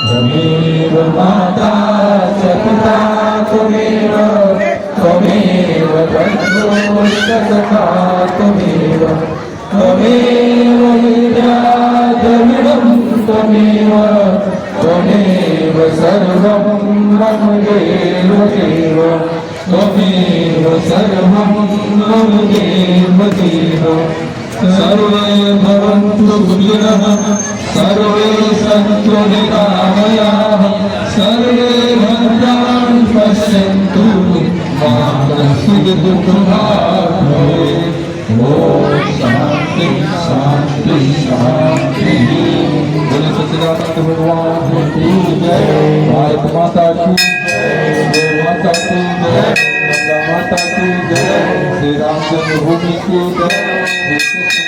त्वमेव माता च पिता त्वमेव त्वमेव बन्धुश्च सखा त्वमेव त्वमेव विद्याधरिणं त्वमेव त्वमेव सर्वं मम देव देव त्वमेव सर्वं मम देव देव सर्वे भवन्तु सुखिनः सर्वे सन्तु निरामयाः सर्वे भद्राणि पश्यन्तु मा कश्चित् दुःखभाग् भवेत्। ॐ शान्ति शान्ति शान्तिः। बोले सच्चिदानंद भगवान की जय। भारत माता की जय। गौ माता की जय। गंगा माता की जय। श्री राम जन्मभूमि की जय।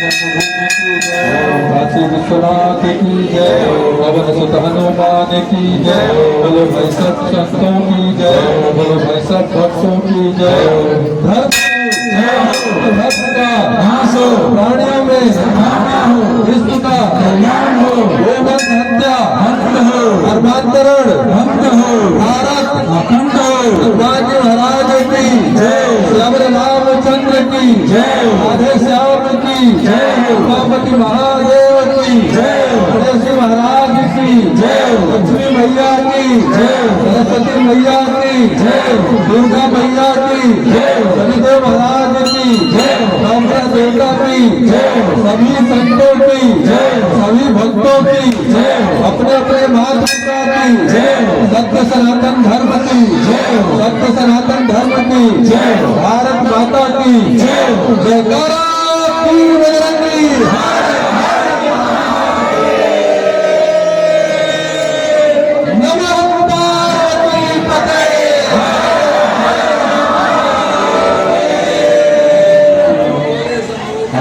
जन्मभूमि की जय। काशी विश्वनाथ की जय। पवन सुत हनुमान की जय। बोलो भाई सब संतों की जय। बोलो भाई सब भक्तों की जय। धर्म भक्त का नाश हो, प्राणियों में सद्भावना हो, विश्व का कल्याण हो, गोवंश हत्या बंद हो, धर्मांतरण बंद हो, भारत अखंड हो। राज्य महाराज की जय। श्याम रामचंद्र की जय। राधे श्याम की जय। उमापति महादेव की जय। गणेश महाराज की जय। लक्ष्मी मैया की जय। सरस्वती मैया की जय। दुर्गा मैया की जय। शनिदेव महाराज की जय। रामचंद्र देवता की जय। सभी संतों की जय। सभी भक्तों की जय। अपने अपने माता पिता की जय। सत्य सनातन धर्म की जय। सत्य सनातन धर्म की जय। भारत माता की जय। जयकारा।